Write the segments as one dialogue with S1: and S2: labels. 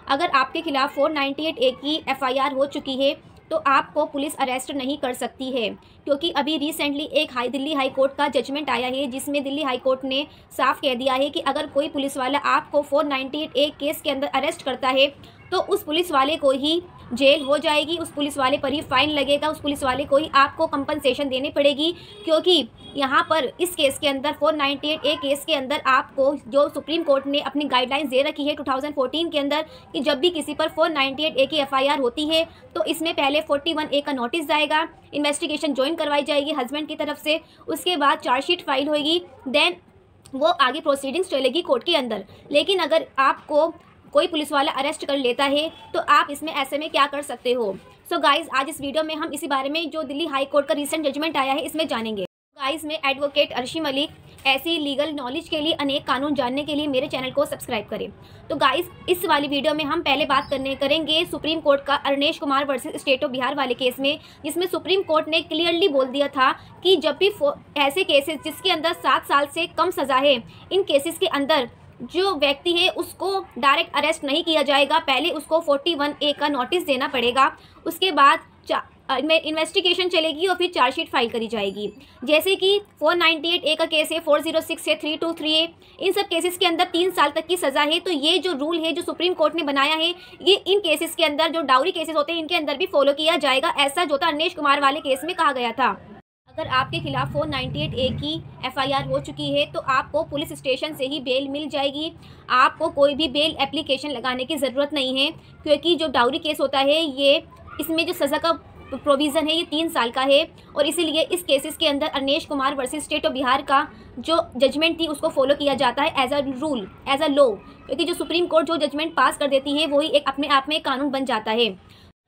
S1: अगर आपके खिलाफ 498A की FIR हो चुकी है तो आपको पुलिस अरेस्ट नहीं कर सकती है, क्योंकि अभी रिसेंटली एक दिल्ली हाई कोर्ट का जजमेंट आया है जिसमें दिल्ली हाई कोर्ट ने साफ कह दिया है कि अगर कोई पुलिस वाला आपको 498A केस के अंदर अरेस्ट करता है तो उस पुलिस वाले को ही जेल हो जाएगी, उस पुलिस वाले पर ही फाइन लगेगा, उस पुलिस वाले को ही आपको कंपनसेशन देनी पड़ेगी। क्योंकि यहाँ पर इस केस के अंदर 498A केस के अंदर आपको जो सुप्रीम कोर्ट ने अपनी गाइडलाइंस दे रखी है 2014 के अंदर कि जब भी किसी पर 498A की FIR होती है तो इसमें पहले 41A का नोटिस जाएगा, इन्वेस्टिगेशन ज्वाइन करवाई जाएगी हस्बैंड की तरफ से, उसके बाद चार्जशीट फाइल होगी, देन वो आगे प्रोसीडिंग्स चलेगी कोर्ट के अंदर। लेकिन अगर आपको कोई पुलिस वाला अरेस्ट कर लेता है तो आप इसमें ऐसे में क्या कर सकते हो। सो गाइज, आज इस वीडियो में हम इसी बारे में जो दिल्ली हाई कोर्ट का रिसेंट जजमेंट आया है इसमें जानेंगे। गाइज, मैं एडवोकेट अर्शी मलिक, ऐसी लीगल नॉलेज के लिए, अनेक कानून जानने के लिए मेरे चैनल को सब्सक्राइब करें। तो गाइज, इस वाली वीडियो में हम पहले बात करेंगे सुप्रीम कोर्ट का Arnesh Kumar versus state of Bihar वाले केस में, जिसमें सुप्रीम कोर्ट ने क्लियरली बोल दिया था कि जब भी ऐसे केसेस जिसके अंदर 7 साल से कम सज़ा है, इन केसेस के अंदर जो व्यक्ति है उसको डायरेक्ट अरेस्ट नहीं किया जाएगा, पहले उसको 41A का नोटिस देना पड़ेगा, उसके बाद इन्वेस्टिगेशन चलेगी और फिर चार्जशीट फाइल करी जाएगी। जैसे कि 498A का केस है, 406 है, 323A, इन सब केसेस के अंदर 3 साल तक की सज़ा है। तो ये जो रूल है जो सुप्रीम कोर्ट ने बनाया है, ये इन केसेस के अंदर जो डाउरी केसेस होते हैं इनके अंदर भी फॉलो किया जाएगा, ऐसा जो था अरनेश कुमार वाले केस में कहा गया था। अगर आपके खिलाफ 498A की FIR हो चुकी है तो आपको पुलिस स्टेशन से ही बेल मिल जाएगी, आपको कोई भी बेल एप्लीकेशन लगाने की ज़रूरत नहीं है, क्योंकि जो डाउरी केस होता है ये इसमें जो सज़ा का प्रोविज़न है ये 3 साल का है, और इसीलिए इस केसेस के अंदर Arnesh Kumar versus state of Bihar का जो जजमेंट थी उसको फॉलो किया जाता है as a rule, as a law, क्योंकि जो सुप्रीम कोर्ट जो जजमेंट पास कर देती है वही एक अपने आप में कानून बन जाता है।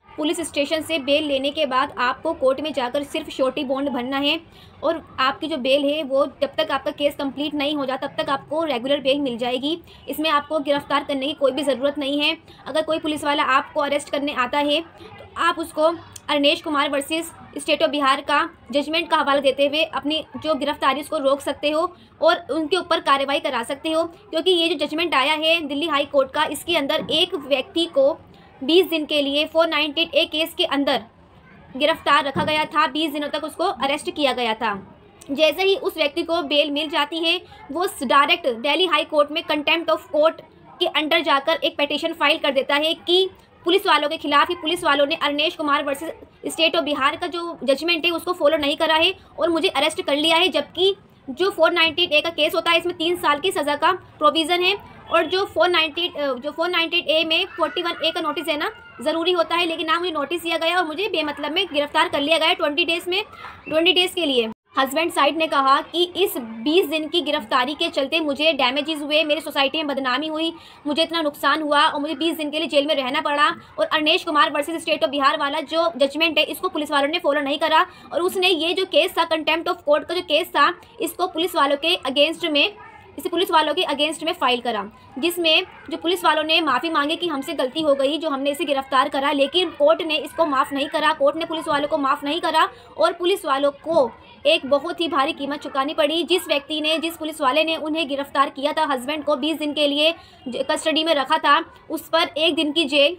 S1: पुलिस स्टेशन से बेल लेने के बाद आपको कोर्ट में जाकर सिर्फ श्योरिटी बॉन्ड भरना है, और आपकी जो बेल है वो जब तक आपका केस कंप्लीट नहीं हो जाता तब तक आपको रेगुलर बेल मिल जाएगी। इसमें आपको गिरफ्तार करने की कोई भी ज़रूरत नहीं है। अगर कोई पुलिस वाला आपको अरेस्ट करने आता है तो आप उसको Arnesh Kumar versus state of Bihar का जजमेंट का हवाला देते हुए अपनी जो गिरफ्तारी उसको रोक सकते हो और उनके ऊपर कार्रवाई करा सकते हो, क्योंकि ये जो जजमेंट आया है दिल्ली हाई कोर्ट का, इसके अंदर एक व्यक्ति को 20 दिन के लिए 498A केस के अंदर गिरफ्तार रखा गया था, 20 दिनों तक उसको अरेस्ट किया गया था। जैसे ही उस व्यक्ति को बेल मिल जाती है वो डायरेक्ट दिल्ली हाई कोर्ट में कंटेम्प्ट ऑफ कोर्ट के अंडर जाकर एक पिटीशन फाइल कर देता है कि पुलिस वालों के खिलाफ ही पुलिस वालों ने Arnesh Kumar versus state of Bihar का जो जजमेंट है उसको फॉलो नहीं करा है और मुझे अरेस्ट कर लिया है, जबकि जो 498A का केस होता है इसमें 3 साल की सज़ा का प्रोविज़न है, और जो 498A में 41A का नोटिस देना ज़रूरी होता है। लेकिन ना मुझे नोटिस दिया गया और मुझे बेमतलब में गिरफ्तार कर लिया गया 20 डेज़ के लिए। हस्बैंड साइड ने कहा कि इस 20 दिन की गिरफ्तारी के चलते मुझे डैमेजेस हुए, मेरी सोसाइटी में बदनामी हुई, मुझे इतना नुकसान हुआ और मुझे 20 दिन के लिए जेल में रहना पड़ा। और Arnesh Kumar versus state of Bihar वाला जो जजमेंट है इसको पुलिस वालों ने फॉलो नहीं करा, और उसने ये जो केस था कंटेम्प्ट ऑफ कोर्ट का जो केस था इसको पुलिस वालों के अगेंस्ट में फाइल करा, जिसमें जो पुलिस वालों ने माफ़ी मांगी कि हमसे गलती हो गई जो हमने इसे गिरफ्तार करा, लेकिन कोर्ट ने इसको माफ़ नहीं करा, कोर्ट ने पुलिस वालों को माफ़ नहीं करा और पुलिस वालों को एक बहुत ही भारी कीमत चुकानी पड़ी। जिस पुलिस वाले ने उन्हें गिरफ्तार किया था, हस्बैंड को 20 दिन के लिए कस्टडी में रखा था, उस पर 1 दिन की जेल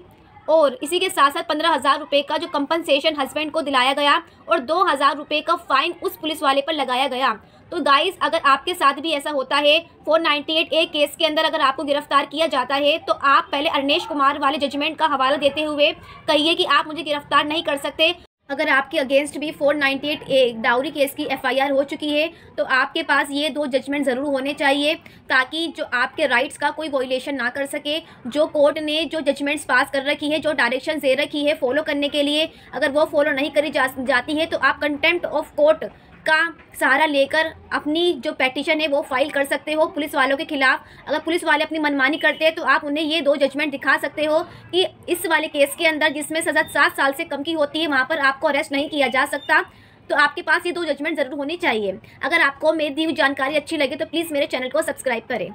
S1: और इसी के साथ साथ 15,000 रुपये का जो कंपनसेशन हस्बैंड को दिलाया गया और 2,000 रुपये का फाइन उस पुलिस वाले पर लगाया गया। तो गाइस, अगर आपके साथ भी ऐसा होता है 498A केस के अंदर अगर आपको गिरफ्तार किया जाता है तो आप पहले अरनेश कुमार वाले जजमेंट का हवाला देते हुए कहिए कि आप मुझे गिरफ्तार नहीं कर सकते। अगर आपके अगेंस्ट भी 498A डाउरी केस की FIR हो चुकी है तो आपके पास ये 2 जजमेंट ज़रूर होने चाहिए, ताकि जो आपके राइट्स का कोई वॉयलेशन ना कर सके। जो कोर्ट ने जो जजमेंट्स पास कर रखी है, जो डायरेक्शन दे रखी है फॉलो करने के लिए, अगर वो फॉलो नहीं करी जाती है तो आप कंटेम्प्ट ऑफ कोर्ट का सहारा लेकर अपनी जो पेटिशन है वो फाइल कर सकते हो पुलिस वालों के खिलाफ। अगर पुलिस वाले अपनी मनमानी करते हैं तो आप उन्हें ये 2 जजमेंट दिखा सकते हो कि इस वाले केस के अंदर जिसमें सज़ा 7 साल से कम की होती है वहाँ पर आपको अरेस्ट नहीं किया जा सकता। तो आपके पास ये 2 जजमेंट ज़रूर होनी चाहिए। अगर आपको मेरी दी हुई जानकारी अच्छी लगे तो प्लीज़ मेरे चैनल को सब्सक्राइब करें।